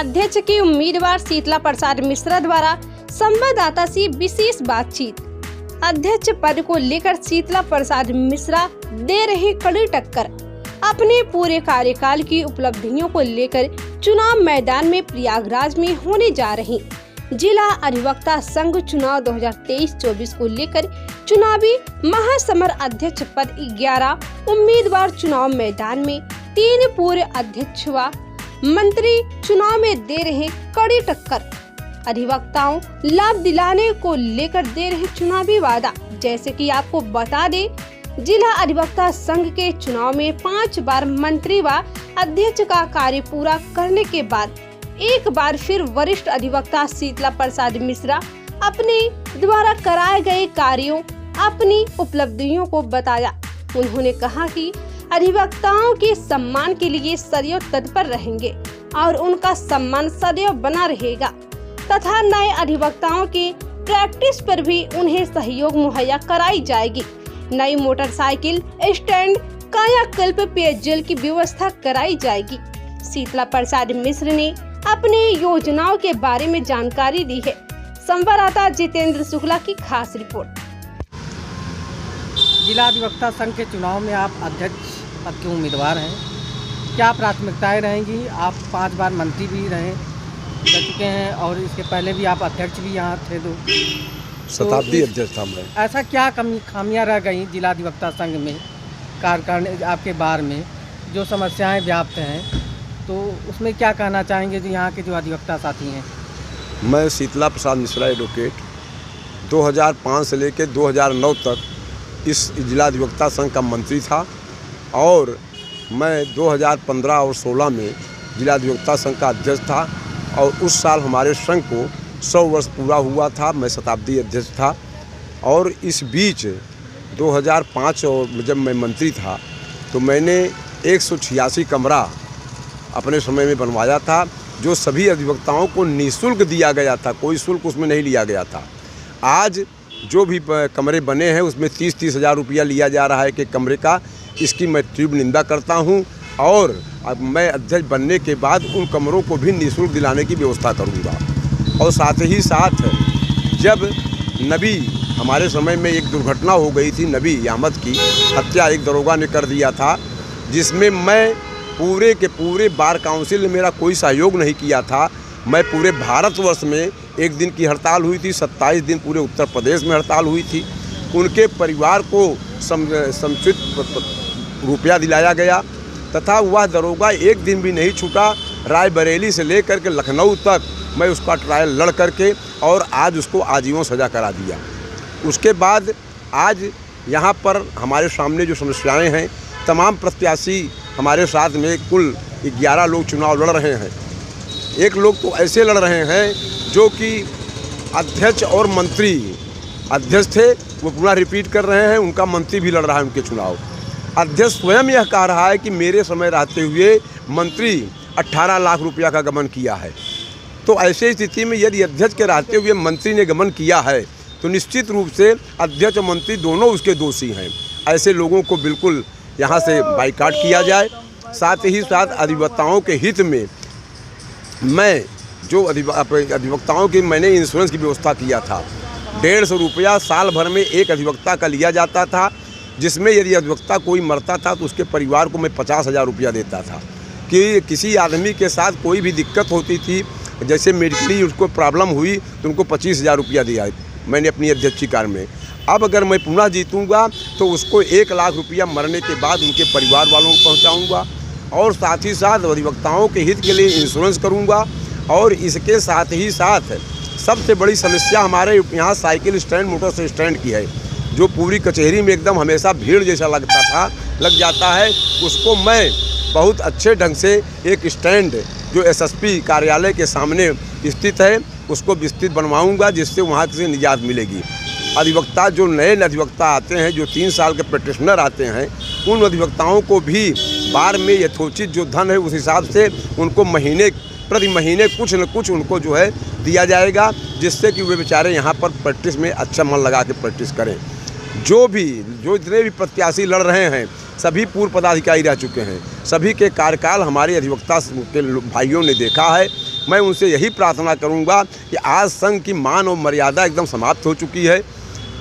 अध्यक्ष की उम्मीदवार शीतला प्रसाद मिश्रा द्वारा संवाददाता से विशेष बातचीत। अध्यक्ष पद को लेकर शीतला प्रसाद मिश्रा दे रही कड़ी टक्कर। अपने पूरे कार्यकाल की उपलब्धियों को लेकर चुनाव मैदान में प्रयागराज में होने जा रही जिला अधिवक्ता संघ चुनाव 2023-24 को लेकर चुनावी महासमर। अध्यक्ष पद 11 उम्मीदवार चुनाव मैदान में, 3 पूर्व अध्यक्ष व मंत्री चुनाव में दे रहे कड़ी टक्कर। अधिवक्ताओं लाभ दिलाने को लेकर दे रहे चुनावी वादा। जैसे कि आपको बता दे, जिला अधिवक्ता संघ के चुनाव में 5 बार मंत्री व अध्यक्ष का कार्य पूरा करने के बाद एक बार फिर वरिष्ठ अधिवक्ता शीतला प्रसाद मिश्रा अपने द्वारा कराए गए कार्यों, अपनी उपलब्धियों को बताया। उन्होंने कहा कि अधिवक्ताओं के सम्मान के लिए सदैव तत्पर रहेंगे और उनका सम्मान सदैव बना रहेगा तथा नए अधिवक्ताओं के प्रैक्टिस पर भी उन्हें सहयोग मुहैया कराई जाएगी। नई मोटरसाइकिल स्टैंड, कायाकल्प, पेयजल की व्यवस्था कराई जाएगी। शीतला प्रसाद मिश्र ने अपनी योजनाओं के बारे में जानकारी दी है। संवाददाता जितेंद्र शुक्ला की खास रिपोर्ट। जिला अधिवक्ता संघ के चुनाव में आप अध्यक्ष पद के उम्मीदवार हैं, क्या प्राथमिकताएं रहेंगी? आप 5 बार मंत्री भी रह चुके हैं और इसके पहले भी आप अध्यक्ष भी यहाँ थे, शताब्दी अध्यक्ष था मैं। ऐसा क्या खामियां रह गई जिला अधिवक्ता संघ में कार्यकाल आपके बार में, जो समस्याएं व्याप्त हैं, तो उसमें क्या कहना चाहेंगे जो यहाँ के जो अधिवक्ता साथी हैं? मैं शीतला प्रसाद मिश्रा एडवोकेट 2005 से लेकर 2009 तक इस जिला अधिवक्ता संघ का मंत्री था और मैं 2015 और 16 में जिला अधिवक्ता संघ का अध्यक्ष था और उस साल हमारे संघ को 100 वर्ष पूरा हुआ था। मैं शताब्दी अध्यक्ष था और इस बीच 2005 और जब मैं मंत्री था तो मैंने 186 कमरा अपने समय में बनवाया था, जो सभी अधिवक्ताओं को निःशुल्क दिया गया था, कोई शुल्क उसमें नहीं लिया गया था। आज जो भी कमरे बने हैं उसमें 30-30 हज़ार रुपया लिया जा रहा है कि कमरे का। इसकी मैं तीव्र निंदा करता हूं और अब मैं अध्यक्ष बनने के बाद उन कमरों को भी निःशुल्क दिलाने की व्यवस्था करूंगा। और साथ ही साथ जब नबी हमारे समय में एक दुर्घटना हो गई थी, नबी अहमद की हत्या एक दरोगा ने कर दिया था, जिसमें मैं पूरे के पूरे बार काउंसिल ने मेरा कोई सहयोग नहीं किया था। मैं पूरे भारतवर्ष में एक दिन की हड़ताल हुई थी, 27 दिन पूरे उत्तर प्रदेश में हड़ताल हुई थी। उनके परिवार को समुचित रुपया दिलाया गया तथा वह दरोगा एक दिन भी नहीं छूटा। रायबरेली से लेकर के लखनऊ तक मैं उसका ट्रायल लड़ करके और आज उसको आजीवन सज़ा करा दिया। उसके बाद आज यहाँ पर हमारे सामने जो समस्याएं हैं, तमाम प्रत्याशी हमारे साथ में कुल 11 लोग चुनाव लड़ रहे हैं। एक लोग तो ऐसे लड़ रहे हैं जो कि अध्यक्ष और मंत्री, अध्यक्ष थे वो पूरा रिपीट कर रहे हैं, उनका मंत्री भी लड़ रहा है उनके चुनाव। अध्यक्ष स्वयं यह कह रहा है कि मेरे समय रहते हुए मंत्री 18 लाख रुपया का गबन किया है। तो ऐसे स्थिति में यदि अध्यक्ष के रहते हुए मंत्री ने गबन किया है तो निश्चित रूप से अध्यक्ष और मंत्री दोनों उसके दोषी हैं। ऐसे लोगों को बिल्कुल यहाँ से बाइकाट किया जाए। साथ ही साथ अधिवक्ताओं के हित में मैं जो अधिवक्ताओं की मैंने इंश्योरेंस की व्यवस्था किया था। 150 रुपया साल भर में एक अधिवक्ता का लिया जाता था, जिसमें यदि अधिवक्ता कोई मरता था तो उसके परिवार को मैं 50,000 रुपया देता था। कि किसी आदमी के साथ कोई भी दिक्कत होती थी, जैसे मेडिकली उसको प्रॉब्लम हुई तो उनको 25,000 रुपया दिया मैंने अपनी अध्यक्षीय काल में। अब अगर मैं पुनः जीतूंगा तो उसको 1 लाख रुपया मरने के बाद उनके परिवार वालों को पहुंचाऊंगा और साथ ही साथ अधिवक्ताओं के हित के लिए इंश्योरेंस करूंगा। और इसके साथ ही साथ सबसे बड़ी समस्या हमारे यहाँ साइकिल स्टैंड, मोटर स्टैंड की है, जो पूरी कचहरी में एकदम हमेशा भीड़ जैसा लग जाता है। उसको मैं बहुत अच्छे ढंग से एक स्टैंड जो एसएसपी कार्यालय के सामने स्थित है उसको विस्तृत बनवाऊंगा, जिससे वहाँ से निजात मिलेगी। अधिवक्ता जो नए अधिवक्ता आते हैं, जो 3 साल के प्रैक्टिशनर आते हैं, उन अधिवक्ताओं को भी बार में यथोचित जो धन है उस हिसाब से उनको प्रति महीने कुछ न कुछ उनको जो है दिया जाएगा, जिससे कि वे बेचारे यहाँ पर प्रैक्टिस में अच्छा मन लगा के प्रैक्टिस करें। जो जितने भी प्रत्याशी लड़ रहे हैं सभी पूर्व पदाधिकारी रह चुके हैं। सभी के कार्यकाल हमारे अधिवक्ता के भाइयों ने देखा है मैं उनसे यही प्रार्थना करूंगा कि आज संघ की मान और मर्यादा एकदम समाप्त हो चुकी है।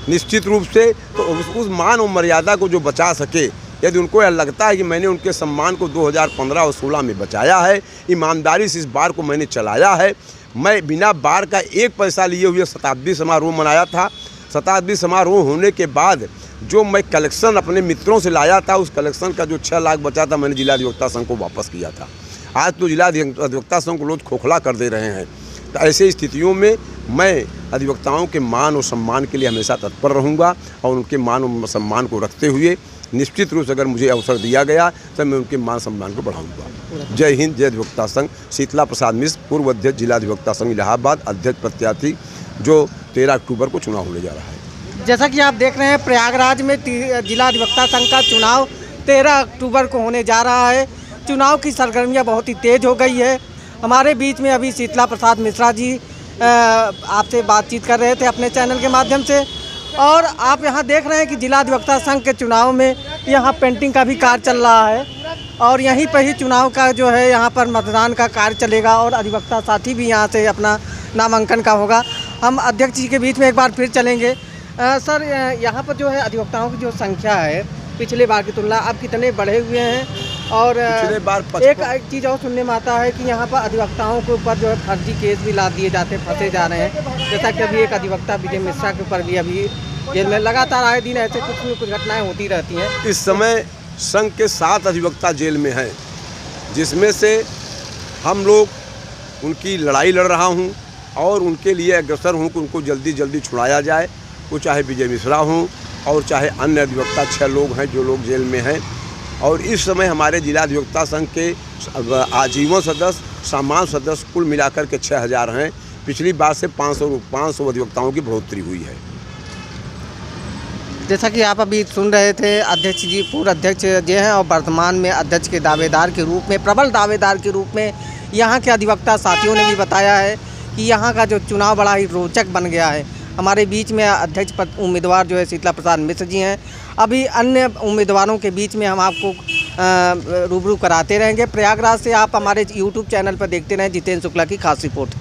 निश्चित रूप से तो उस मान और मर्यादा को जो बचा सके, यदि उनको यह लगता है कि मैंने उनके सम्मान को 2015 और 16 में बचाया है, ईमानदारी से इस बार को मैंने चलाया है, मैं बिना बार का एक पैसा लिए हुए शताब्दी समारोह मनाया था। शताब्दी समारोह होने के बाद जो मैं कलेक्शन अपने मित्रों से लाया था, उस कलेक्शन का जो 6 लाख बचा था, मैंने जिला अधिवक्ता संघ को वापस किया था। आज तो जिला अधिवक्ता संघ को लोग खोखला कर दे रहे हैं। तो ऐसे स्थितियों में मैं अधिवक्ताओं के मान और सम्मान के लिए हमेशा तत्पर रहूँगा और उनके मान और सम्मान को रखते हुए निश्चित रूप से अगर मुझे अवसर दिया गया तो मैं उनके मान सम्मान को बढ़ाऊंगा। जय हिंद, जय अधिवक्ता संघ। शीतला प्रसाद मिश्र, पूर्व अध्यक्ष जिला अधिवक्ता संघ इलाहाबाद, अध्यक्ष प्रत्याशी जो 13 अक्टूबर को चुनाव होने जा रहा है। जैसा कि आप देख रहे हैं, प्रयागराज में जिला अधिवक्ता संघ का चुनाव 13 अक्टूबर को होने जा रहा है। चुनाव की सरगर्मियाँ बहुत ही तेज हो गई है। हमारे बीच में अभी शीतला प्रसाद मिश्रा जी आपसे बातचीत कर रहे थे अपने चैनल के माध्यम से, और आप यहाँ देख रहे हैं कि जिला अधिवक्ता संघ के चुनाव में यहाँ पेंटिंग का भी कार्य चल रहा है और यहीं पर ही चुनाव का जो है यहाँ पर मतदान का कार्य चलेगा और अधिवक्ता साथी भी यहाँ से अपना नामांकन का होगा। हम अध्यक्ष जी के बीच में एक बार फिर चलेंगे। सर, यहाँ पर जो है अधिवक्ताओं की जो संख्या है पिछले बार की तुलना अब कितने बढ़े हुए हैं? और पिछले बार एक चीज़ और सुनने में आता है कि यहाँ पर अधिवक्ताओं के ऊपर जो है फर्जी केस भी ला दिए जाते, फंसे जा रहे हैं। जैसा कि अभी एक अधिवक्ता विजय मिश्रा के ऊपर भी अभी जेल में लगातार आए दिन ऐसे कुछ घटनाएं होती रहती हैं। इस समय संघ के 7 अधिवक्ता जेल में हैं, जिसमें से हम लोग उनकी लड़ाई लड़ रहा हूं और उनके लिए अग्रसर हूं कि उनको जल्दी जल्दी छुड़ाया जाए। वो चाहे विजय मिश्रा हों और चाहे अन्य अधिवक्ता 6 लोग हैं जो लोग जेल में हैं। और इस समय हमारे जिला अधिवक्ता संघ के आजीवन सदस्य, सामान्य सदस्य कुल मिलाकर के 6000 हैं। पिछली बार से 500 अधिवक्ताओं की बढ़ोतरी हुई है। जैसा कि आप अभी सुन रहे थे, अध्यक्ष जी पूर्व अध्यक्ष जो हैं और वर्तमान में अध्यक्ष के दावेदार के रूप में, प्रबल दावेदार के रूप में यहाँ के अधिवक्ता साथियों ने भी बताया है कि यहाँ का जो चुनाव बड़ा ही रोचक बन गया है। हमारे बीच में अध्यक्ष पद उम्मीदवार जो है शीतला प्रसाद मिश्र जी हैं। अभी अन्य उम्मीदवारों के बीच में हम आपको रूबरू कराते रहेंगे। प्रयागराज से आप हमारे YouTube चैनल पर देखते रहें जितेंद्र शुक्ला की खास रिपोर्ट।